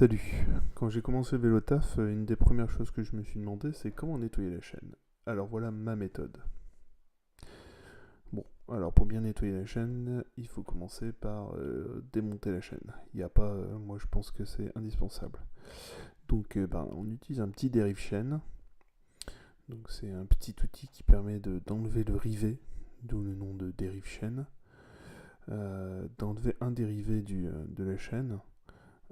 Salut. Quand j'ai commencé le vélo taf, une des premières choses que je me suis demandé, c'est comment nettoyer la chaîne. Alors voilà ma méthode. Bon, alors pour bien nettoyer la chaîne, il faut commencer par démonter la chaîne. Il n'y a pas, moi je pense que c'est indispensable. Donc on utilise un petit dérive-chaîne. Donc c'est un petit outil qui permet d'enlever le rivet, d'où le nom de dérive-chaîne, d'enlever un dérivé de la chaîne.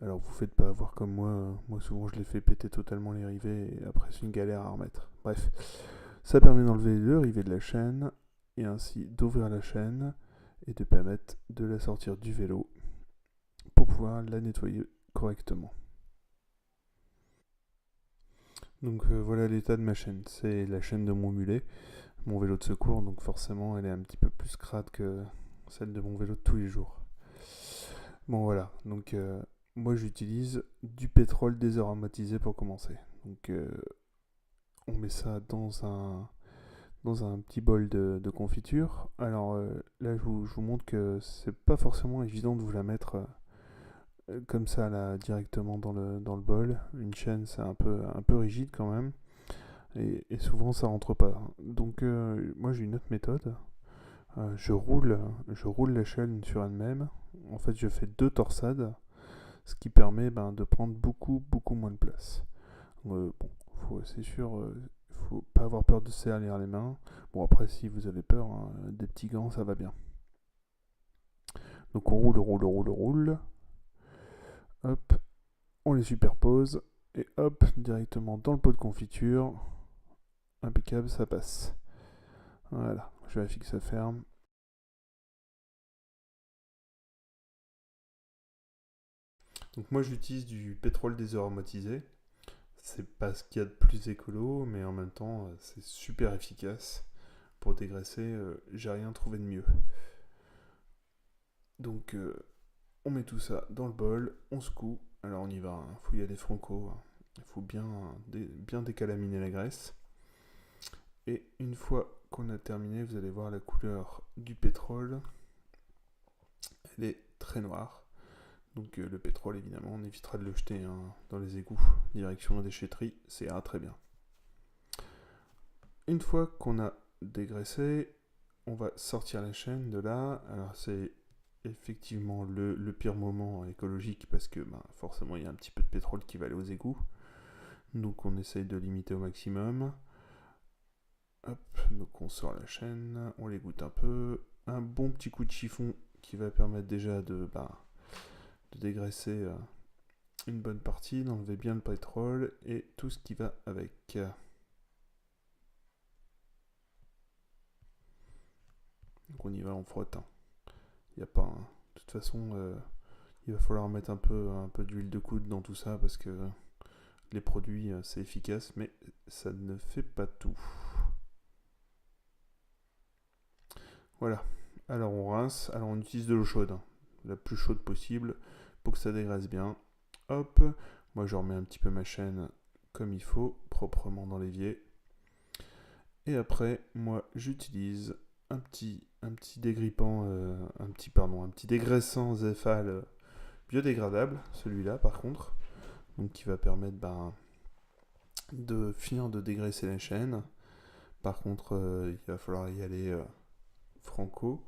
Alors vous faites pas avoir comme moi, moi souvent je les fais péter totalement les rivets et après c'est une galère à remettre. Bref, ça permet d'enlever le rivet de la chaîne et ainsi d'ouvrir la chaîne et de permettre de la sortir du vélo pour pouvoir la nettoyer correctement. Donc voilà l'état de ma chaîne, c'est la chaîne de mon mulet, mon vélo de secours, donc forcément elle est un petit peu plus crade que celle de mon vélo de tous les jours. Bon voilà, donc moi j'utilise du pétrole désaromatisé pour commencer. Donc on met ça dans un petit bol de confiture. Alors là je vous montre que c'est pas forcément évident de vous la mettre comme ça là directement dans le bol. Une chaîne c'est un peu rigide quand même. Et souvent ça rentre pas. Donc moi j'ai une autre méthode. Je roule la chaîne sur elle-même. En fait, je fais deux torsades, ce qui permet de prendre beaucoup moins de place. Bon, c'est sûr, faut pas avoir peur de se salir les mains. Bon, après, si vous avez peur, hein, des petits gants, ça va bien. Donc on roule. Hop, on les superpose. Et hop, directement dans le pot de confiture. Impeccable, ça passe. Voilà, je vérifie que ça ferme. Donc moi j'utilise du pétrole désaromatisé. C'est pas ce qu'il y a de plus écolo, mais en même temps c'est super efficace. Pour dégraisser, j'ai rien trouvé de mieux. Donc on met tout ça dans le bol, on secoue. Alors on y va, il faut y aller franco. Il faut bien décalaminer la graisse. Et une fois qu'on a terminé, vous allez voir la couleur du pétrole. Elle est très noire. Donc le pétrole, évidemment, on évitera de le jeter dans les égouts, direction la déchetterie, ça ira très bien. Une fois qu'on a dégraissé, on va sortir la chaîne de là. Alors c'est effectivement le pire moment écologique parce que forcément il y a un petit peu de pétrole qui va aller aux égouts. Donc on essaye de limiter au maximum. Hop, donc on sort la chaîne, on l'égoutte un peu. Un bon petit coup de chiffon qui va permettre déjà de dégraisser une bonne partie, d'enlever bien le pétrole et tout ce qui va avec. Donc on y va, on frotte. Il y a pas. De toute façon, il va falloir mettre un peu d'huile de coude dans tout ça parce que les produits c'est efficace, mais ça ne fait pas tout. Voilà. Alors on rince. Alors on utilise de l'eau chaude, hein, la plus chaude possible pour que ça dégraisse bien. Hop. Moi je remets un petit peu ma chaîne comme il faut, proprement dans l'évier. Et après, moi j'utilise un petit dégrippant, un petit dégraissant Zefal biodégradable, celui-là par contre, donc qui va permettre de finir de dégraisser la chaîne. Par contre, il va falloir y aller franco.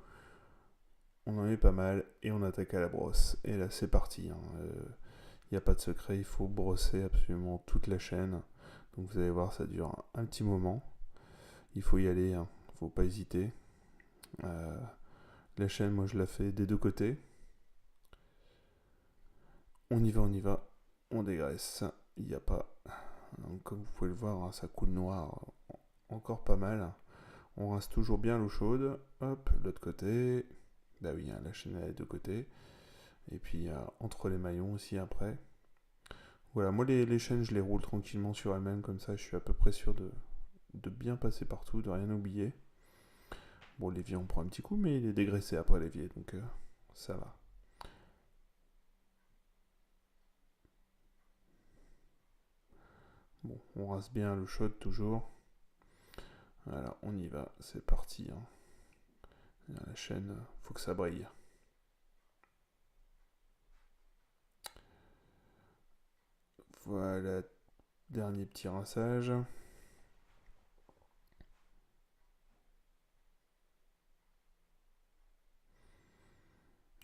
On en met pas mal et on attaque à la brosse. Et là c'est parti. Il n'y a pas de secret, il faut brosser absolument toute la chaîne. Donc vous allez voir, ça dure un petit moment. Il faut y aller, hein, faut pas hésiter. La chaîne, moi je la fais des deux côtés. On y va, on dégraisse. Il n'y a pas. Donc, comme vous pouvez le voir, hein, ça coule noir encore pas mal. On rince toujours bien l'eau chaude. Hop, l'autre côté. Bah oui, hein, la chaîne a les deux côtés. Et puis entre les maillons aussi après. Voilà, moi les chaînes, je les roule tranquillement sur elles-mêmes, comme ça je suis à peu près sûr de bien passer partout, de rien oublier. Bon, l'évier on prend un petit coup, mais il est dégraissé après l'évier, donc ça va. Bon, on rince bien l'eau chaude toujours. Voilà, on y va, c'est parti, hein. La chaîne, faut que ça brille. Voilà, dernier petit rinçage.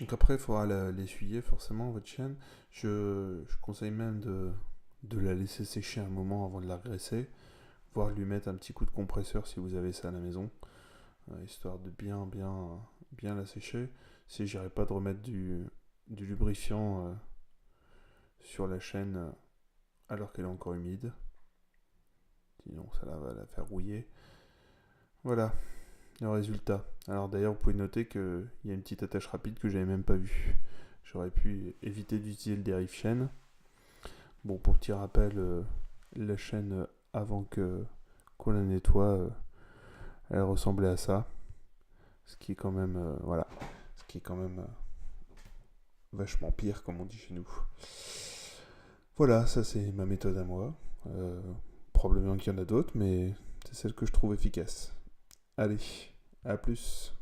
Donc après, il faudra l'essuyer forcément, votre chienne. Je conseille même de la laisser sécher un moment avant de la graisser, voire lui mettre un petit coup de compresseur si vous avez ça à la maison, histoire de bien la sécher. Si j'irai pas de remettre du lubrifiant sur la chaîne alors qu'elle est encore humide, sinon ça va la faire rouiller. Voilà le résultat. Alors d'ailleurs, vous pouvez noter qu'il y a une petite attache rapide que j'avais même pas vue. J'aurais pu éviter d'utiliser le dérive chaîne. Bon, pour petit rappel, la chaîne avant qu'on la nettoie, elle ressemblait à ça. Ce qui est quand même, voilà, ce qui est quand même vachement pire, comme on dit chez nous. Voilà, ça c'est ma méthode à moi. Probablement qu'il y en a d'autres, mais c'est celle que je trouve efficace. Allez, à plus.